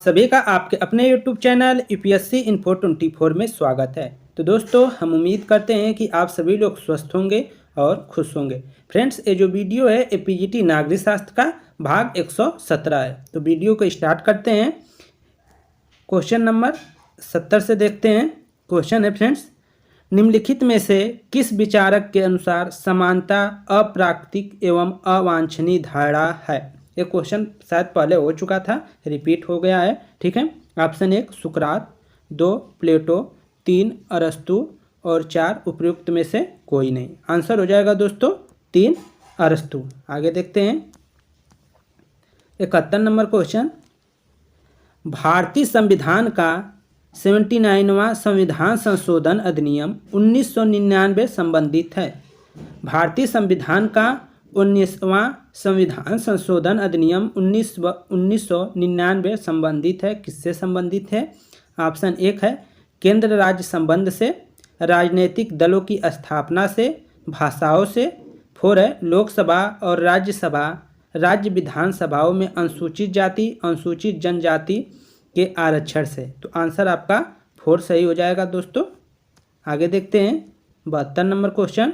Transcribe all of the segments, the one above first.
सभी का आपके अपने YouTube चैनल यूपीएससी इन्फो 24 में स्वागत है। तो दोस्तों, हम उम्मीद करते हैं कि आप सभी लोग स्वस्थ होंगे और खुश होंगे। फ्रेंड्स, ये जो वीडियो है ये पीजीटी नागरिक शास्त्र का भाग 117 है। तो वीडियो को स्टार्ट करते हैं। क्वेश्चन नंबर 70 से देखते हैं। क्वेश्चन है फ्रेंड्स, निम्नलिखित में से किस विचारक के अनुसार समानता अप्राकृतिक एवं अवांछनीय धारणा है। ये क्वेश्चन शायद पहले हो चुका था, रिपीट हो गया है। ठीक है। ऑप्शन 1 सुकरात, 2 प्लेटो, 3 अरस्तु और 4 उपयुक्त में से कोई नहीं। आंसर हो जाएगा दोस्तों 3 अरस्तु। आगे देखते हैं 71 नंबर क्वेश्चन, भारतीय संविधान का 79वां संविधान संशोधन अधिनियम 1999 संबंधित है। भारतीय संविधान का 19वां संविधान संशोधन अधिनियम 1999 संबंधित है। किससे संबंधित है? ऑप्शन 1 है केंद्र राज्य संबंध से, राजनीतिक दलों की स्थापना से, भाषाओं से। 4 है लोकसभा और राज्यसभा राज्य विधानसभाओं में अनुसूचित जाति अनुसूचित जनजाति के आरक्षण से। तो आंसर आपका 4 सही हो जाएगा दोस्तों। आगे देखते हैं 72 नंबर क्वेश्चन,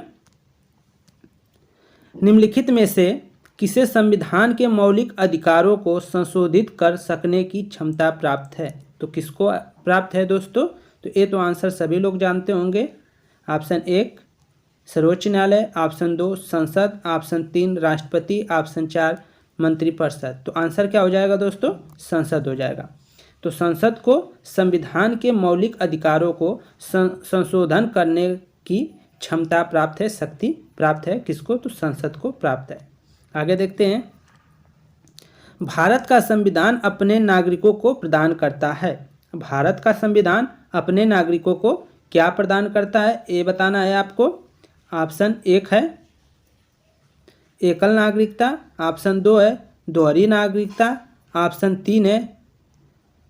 निम्नलिखित में से किसे संविधान के मौलिक अधिकारों को संशोधित कर सकने की क्षमता प्राप्त है? तो किसको प्राप्त है दोस्तों? तो ये तो आंसर सभी लोग जानते होंगे। ऑप्शन 1 सर्वोच्च न्यायालय, ऑप्शन 2 संसद, ऑप्शन 3 राष्ट्रपति, ऑप्शन 4 मंत्रिपरिषद। तो आंसर क्या हो जाएगा दोस्तों? संसद हो जाएगा। तो संसद को संविधान के मौलिक अधिकारों को संशोधन करने की क्षमता प्राप्त है, शक्ति प्राप्त है। किसको? तो संसद को प्राप्त है। आगे देखते हैं, भारत का संविधान अपने नागरिकों को प्रदान करता है। भारत का संविधान अपने नागरिकों को क्या प्रदान करता है, ये बताना है आपको। ऑप्शन 1 है एकल नागरिकता, ऑप्शन 2 है दोहरी नागरिकता, ऑप्शन 3 है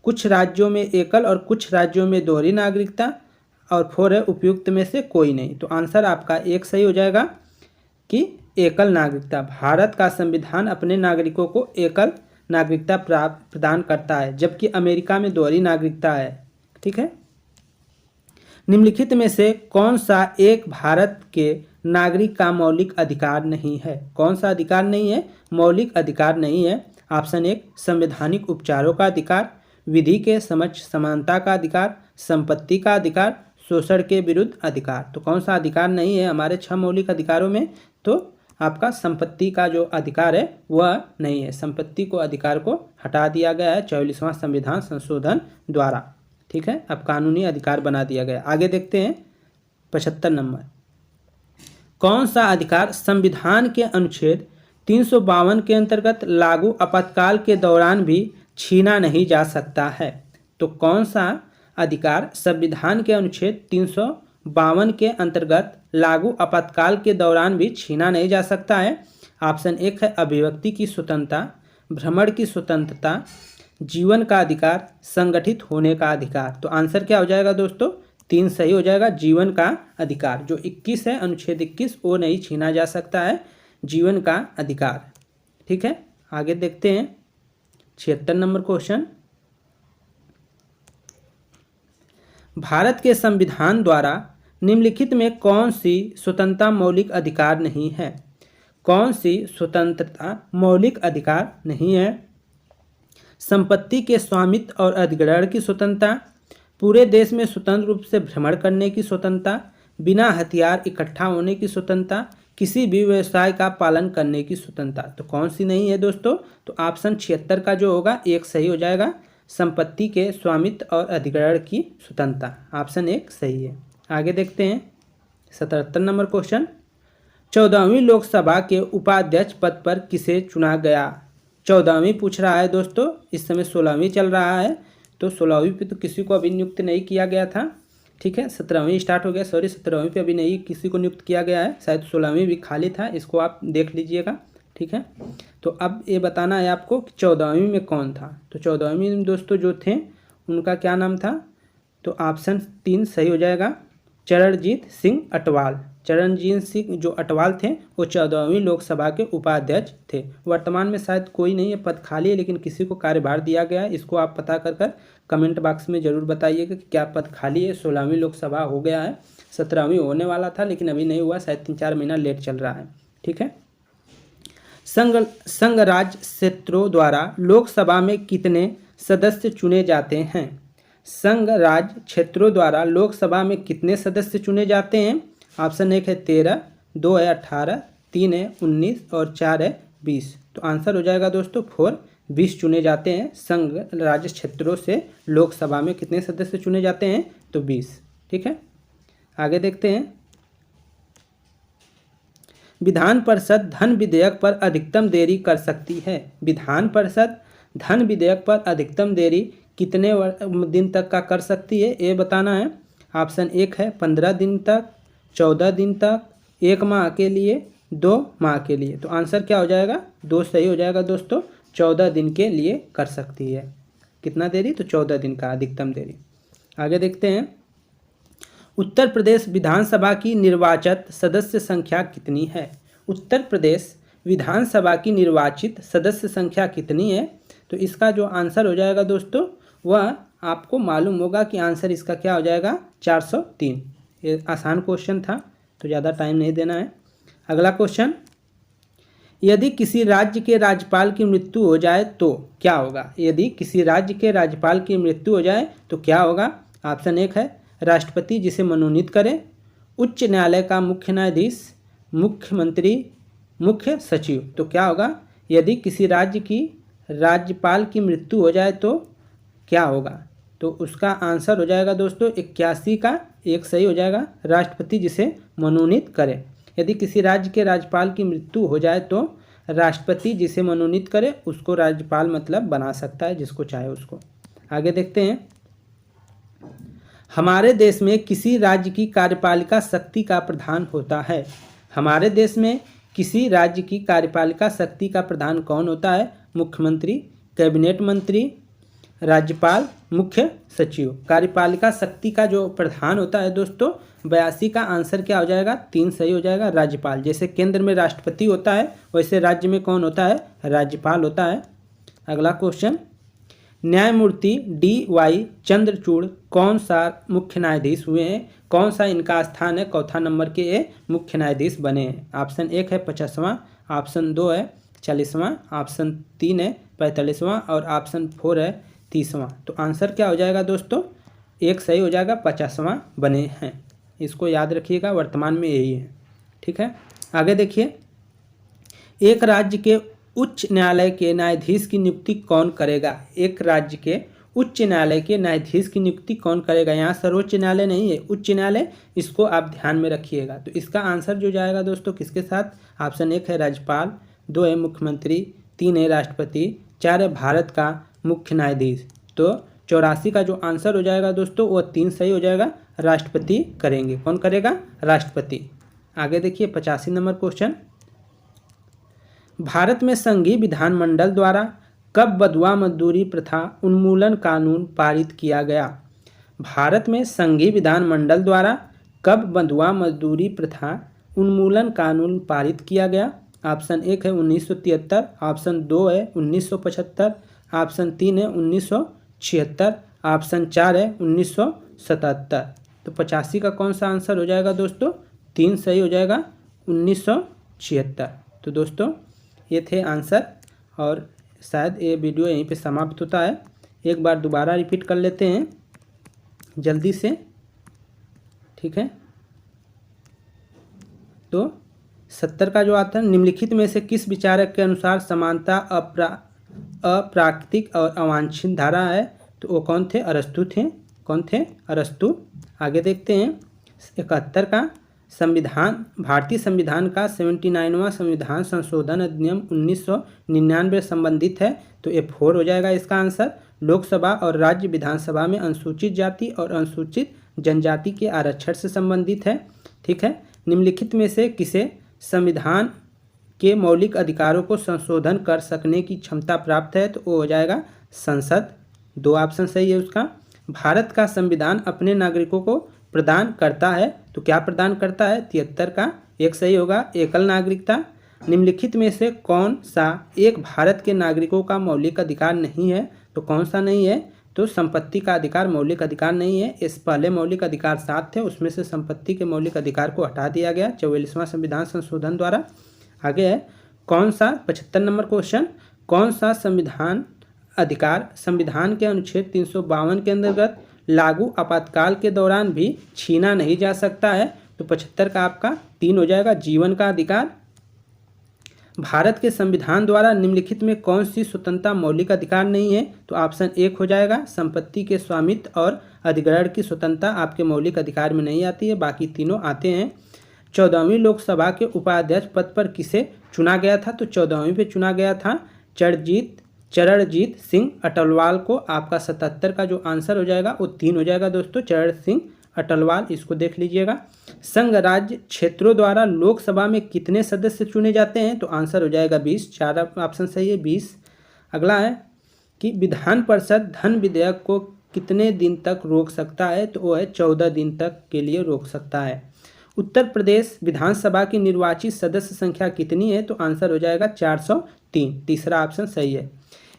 कुछ राज्यों में एकल और कुछ राज्यों में दोहरी नागरिकता, और 4 है उपयुक्त में से कोई नहीं। तो आंसर आपका 1 सही हो जाएगा कि एकल नागरिकता। भारत का संविधान अपने नागरिकों को एकल नागरिकता प्रदान करता है, जबकि अमेरिका में दोहरी नागरिकता है। ठीक है। निम्नलिखित में से कौन सा एक भारत के नागरिक का मौलिक अधिकार नहीं है? कौन सा अधिकार नहीं है? मौलिक अधिकार नहीं है। ऑप्शन 1 संवैधानिक उपचारों का अधिकार, विधि के समक्ष समानता का अधिकार, संपत्ति का अधिकार, शोषण के विरुद्ध अधिकार। तो कौन सा अधिकार नहीं है हमारे 6 मौलिक अधिकारों में? तो आपका संपत्ति का जो अधिकार है वह नहीं है। संपत्ति को अधिकार को हटा दिया गया है 44वां संविधान संशोधन द्वारा। ठीक है, अब कानूनी अधिकार बना दिया गया। आगे देखते हैं 75 नंबर, कौन सा अधिकार संविधान के अनुच्छेद 352 के अंतर्गत लागू आपातकाल के दौरान भी छीना नहीं जा सकता है? तो कौन सा अधिकार संविधान के अनुच्छेद 352 के अंतर्गत लागू आपातकाल के दौरान भी छीना नहीं जा सकता है? ऑप्शन 1 है अभिव्यक्ति की स्वतंत्रता, भ्रमण की स्वतंत्रता, जीवन का अधिकार, संगठित होने का अधिकार। तो आंसर क्या हो जाएगा दोस्तों? 3 सही हो जाएगा। जीवन का अधिकार जो 21 है, अनुच्छेद 21, वो नहीं छीना जा सकता है, जीवन का अधिकार। ठीक है। आगे देखते हैं 76 नंबर क्वेश्चन, भारत के संविधान द्वारा निम्नलिखित में कौन सी स्वतंत्रता मौलिक अधिकार नहीं है? कौन सी स्वतंत्रता मौलिक अधिकार नहीं है? संपत्ति के स्वामित्व और अधिग्रहण की स्वतंत्रता, पूरे देश में स्वतंत्र रूप से भ्रमण करने की स्वतंत्रता, बिना हथियार इकट्ठा होने की स्वतंत्रता, किसी भी व्यवसाय का पालन करने की स्वतंत्रता। तो कौन सी नहीं है दोस्तों? तो ऑप्शन 76 का जो होगा 1 सही हो जाएगा, संपत्ति के स्वामित्व और अधिग्रहण की स्वतंत्रता। ऑप्शन 1 सही है। आगे देखते हैं 77 नंबर क्वेश्चन, 14वीं लोकसभा के उपाध्यक्ष पद पर किसे चुना गया? 14वीं पूछ रहा है दोस्तों, इस समय 16वीं चल रहा है, तो 16वीं पे तो किसी को अभी नियुक्त नहीं किया गया था। ठीक है, 17वीं स्टार्ट हो गया, सॉरी 17वीं पे अभी नहीं किसी को नियुक्त किया गया है, शायद 16वीं भी खाली था, इसको आप देख लीजिएगा। ठीक है, तो अब ये बताना है आपको कि 14वीं में कौन था। तो 14वीं में दोस्तों जो थे उनका क्या नाम था? तो ऑप्शन 3 सही हो जाएगा, चरणजीत सिंह अटवाल। चरणजीत सिंह जो अटवाल थे वो 14वीं लोकसभा के उपाध्यक्ष थे। वर्तमान में शायद कोई नहीं है, पद खाली है, लेकिन किसी को कार्यभार दिया गया है। इसको आप पता कर कमेंट बॉक्स में ज़रूर बताइएगा कि क्या पद खाली है। 16वीं लोकसभा हो गया है, 17वीं होने वाला था लेकिन अभी नहीं हुआ, शायद 3-4 महीना लेट चल रहा है। ठीक है। संघ राज्य क्षेत्रों द्वारा लोकसभा में कितने सदस्य चुने जाते हैं? संघ राज्य क्षेत्रों द्वारा लोकसभा में कितने सदस्य चुने जाते हैं? ऑप्शन 1 है 13, 2 है 18, 3 है 19 और 4 है 20। तो आंसर हो जाएगा दोस्तों 4, 20 चुने जाते हैं। संघ राज्य क्षेत्रों से लोकसभा में कितने सदस्य चुने जाते हैं? तो 20। ठीक है, आगे देखते हैं। विधान परिषद धन विधेयक पर अधिकतम देरी कर सकती है। विधान परिषद धन विधेयक पर अधिकतम देरी कितने दिन तक का कर सकती है, ये बताना है। ऑप्शन 1 है 15 दिन तक, 14 दिन तक, 1 माह के लिए, 2 माह के लिए। तो आंसर क्या हो जाएगा? 2 सही हो जाएगा दोस्तों। 14 दिन के लिए कर सकती है। कितना देरी? तो 14 दिन का अधिकतम देरी। आगे देखते हैं। उत्तर प्रदेश विधानसभा की निर्वाचित सदस्य संख्या कितनी है? उत्तर प्रदेश विधानसभा की निर्वाचित सदस्य संख्या कितनी है? तो इसका जो आंसर हो जाएगा दोस्तों वह आपको मालूम होगा कि आंसर इसका क्या हो जाएगा? 403। ये आसान क्वेश्चन था तो ज़्यादा टाइम नहीं देना है। अगला क्वेश्चन, यदि किसी राज्य के राज्यपाल की मृत्यु हो जाए तो क्या होगा? यदि किसी राज्य के राज्यपाल की मृत्यु हो जाए तो क्या होगा? ऑप्शन 1 है राष्ट्रपति जिसे मनोनीत करे, उच्च न्यायालय का मुख्य न्यायाधीश, मुख्यमंत्री, मुख्य सचिव। तो क्या होगा? यदि किसी राज्य की राज्यपाल की मृत्यु हो जाए तो क्या होगा? तो उसका आंसर हो जाएगा दोस्तों 81 का 1 सही हो जाएगा, राष्ट्रपति जिसे मनोनीत करे। यदि किसी राज्य के राज्यपाल की मृत्यु हो जाए तो राष्ट्रपति जिसे मनोनीत करे उसको राज्यपाल मतलब बना सकता है, जिसको चाहे उसको। आगे देखते हैं। हमारे देश में किसी राज्य की कार्यपालिका शक्ति का प्रधान होता है। हमारे देश में किसी राज्य की कार्यपालिका शक्ति का प्रधान कौन होता है? मुख्यमंत्री, कैबिनेट मंत्री, राज्यपाल, मुख्य सचिव। कार्यपालिका शक्ति का जो प्रधान होता है दोस्तों 82 का आंसर क्या हो जाएगा? 3 सही हो जाएगा, राज्यपाल। जैसे केंद्र में राष्ट्रपति होता है वैसे राज्य में कौन होता है? राज्यपाल होता है। अगला क्वेश्चन, न्यायमूर्ति DY चंद्रचूड़ कौन सा मुख्य न्यायाधीश हुए हैं? कौन सा इनका स्थान है? चौथा नंबर के ये मुख्य न्यायाधीश बने हैं। ऑप्शन 1 है 50वां, ऑप्शन 2 है 40वां, ऑप्शन 3 है 45वां और ऑप्शन 4 है 30वां। तो आंसर क्या हो जाएगा दोस्तों? 1 सही हो जाएगा, 50वां बने हैं। इसको याद रखिएगा, वर्तमान में यही है। ठीक है, आगे देखिए। एक राज्य के उच्च न्यायालय के न्यायाधीश की नियुक्ति कौन करेगा? एक राज्य के उच्च न्यायालय के न्यायाधीश की नियुक्ति कौन करेगा? यहाँ सर्वोच्च न्यायालय नहीं है, उच्च न्यायालय, इसको आप ध्यान में रखिएगा। तो इसका आंसर जो जाएगा दोस्तों किसके साथ? ऑप्शन 1 है राज्यपाल, 2 है मुख्यमंत्री, 3 है राष्ट्रपति, 4 है भारत का मुख्य न्यायाधीश। तो 84 का जो आंसर हो जाएगा दोस्तों वो 3 सही हो जाएगा, राष्ट्रपति करेंगे। कौन करेगा? राष्ट्रपति। आगे देखिए 85 नंबर क्वेश्चन, भारत में संघीय विधानमंडल द्वारा कब बंधुआ मजदूरी प्रथा उन्मूलन कानून पारित किया गया? भारत में संघीय विधानमंडल द्वारा कब बंधुआ मजदूरी प्रथा उन्मूलन कानून पारित किया गया? ऑप्शन 1 है 1973, ऑप्शन 2 है 1975, ऑप्शन 3 है 1976, ऑप्शन 4 है 1977। तो 85 का कौन सा आंसर हो जाएगा दोस्तों? 3 सही हो जाएगा, 1976। तो दोस्तों ये थे आंसर और शायद ये वीडियो यहीं पे समाप्त होता है। एक बार दोबारा रिपीट कर लेते हैं जल्दी से। ठीक है, तो 70 का जो आता है, निम्नलिखित में से किस विचारक के अनुसार समानता अप्राकृतिक और अवांछित धारा है? तो वो कौन थे? अरस्तु थे। कौन थे? अरस्तु। आगे देखते हैं 71 का, संविधान, भारतीय संविधान का 79वां संविधान संशोधन अधिनियम 1999 संबंधित है। तो ये 4 हो जाएगा इसका आंसर। लोकसभा और राज्य विधानसभा में अनुसूचित जाति और अनुसूचित जनजाति के आरक्षण से संबंधित है। ठीक है, निम्नलिखित में से किसे संविधान के मौलिक अधिकारों को संशोधन कर सकने की क्षमता प्राप्त है? तो वो हो जाएगा संसद। 2 ऑप्शन सही है उसका। भारत का संविधान अपने नागरिकों को प्रदान करता है। तो क्या प्रदान करता है? 73 का एक सही होगा, एकल नागरिकता। निम्नलिखित में से कौन सा एक भारत के नागरिकों का मौलिक अधिकार नहीं है? तो कौन सा नहीं है? तो संपत्ति का अधिकार मौलिक अधिकार नहीं है। इस पहले मौलिक अधिकार 7 थे, उसमें से संपत्ति के मौलिक अधिकार को हटा दिया गया 44वां संविधान संशोधन द्वारा। आगे है कौन सा 75 नंबर क्वेश्चन, कौन सा संविधान अधिकार संविधान के अनुच्छेद 352 के अंतर्गत लागू आपातकाल के दौरान भी छीना नहीं जा सकता है? तो 75 का आपका 3 हो जाएगा, जीवन का अधिकार। भारत के संविधान द्वारा निम्नलिखित में कौन सी स्वतंत्रता मौलिक अधिकार नहीं है? तो ऑप्शन 1 हो जाएगा, संपत्ति के स्वामित्व और अधिग्रहण की स्वतंत्रता आपके मौलिक अधिकार में नहीं आती है, बाकी तीनों आते हैं। 14वीं लोकसभा के उपाध्यक्ष पद पर किसे चुना गया था? तो 14वीं पे चुना गया था चरणजीत सिंह अटलवाल को। आपका 77 का जो आंसर हो जाएगा वो 3 हो जाएगा दोस्तों, चरण सिंह अटलवाल, इसको देख लीजिएगा। संघ राज्य क्षेत्रों द्वारा लोकसभा में कितने सदस्य चुने जाते हैं? तो आंसर हो जाएगा 20, 4 ऑप्शन सही है, 20। अगला है कि विधान परिषद धन विधेयक को कितने दिन तक रोक सकता है? तो वो है 14 दिन तक के लिए रोक सकता है। उत्तर प्रदेश विधानसभा की निर्वाचित सदस्य संख्या कितनी है? तो आंसर हो जाएगा 403, तीसरा ऑप्शन सही है।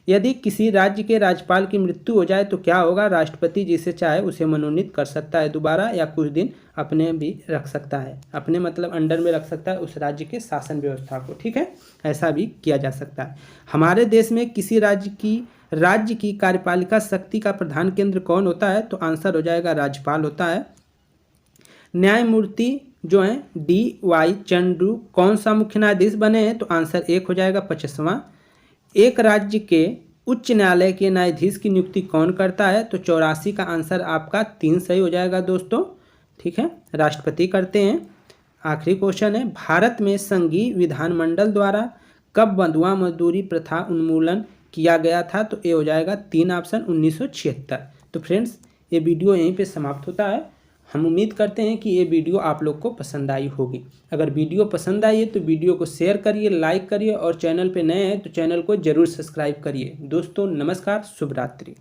यदि किसी राज्य के राज्यपाल की मृत्यु हो जाए तो क्या होगा? राष्ट्रपति जिसे चाहे उसे मनोनीत कर सकता है दोबारा, या कुछ दिन अपने भी रख सकता है, अपने मतलब अंडर में रख सकता है उस राज्य के शासन व्यवस्था को, ठीक है, ऐसा भी किया जा सकता है। हमारे देश में किसी राज्य की कार्यपालिका शक्ति का प्रधान केंद्र कौन होता है? तो आंसर हो जाएगा राज्यपाल होता है। न्यायमूर्ति जो है DY चंद्रू कौन सा मुख्य न्यायाधीश बने हैं? तो आंसर 1 हो जाएगा, 25वां। एक राज्य के उच्च न्यायालय के न्यायाधीश की नियुक्ति कौन करता है? तो 84 का आंसर आपका 3 सही हो जाएगा दोस्तों, ठीक है, राष्ट्रपति करते हैं। आखिरी क्वेश्चन है, भारत में संघीय विधानमंडल द्वारा कब बंधुआ मजदूरी प्रथा उन्मूलन किया गया था? तो ये हो जाएगा 3 ऑप्शन, 1976। तो फ्रेंड्स ये वीडियो यहीं पे समाप्त होता है। हम उम्मीद करते हैं कि ये वीडियो आप लोग को पसंद आई होगी। अगर वीडियो पसंद आई है तो वीडियो को शेयर करिए, लाइक करिए, और चैनल पे नए हैं तो चैनल को जरूर सब्सक्राइब करिए। दोस्तों नमस्कार, शुभ रात्रि।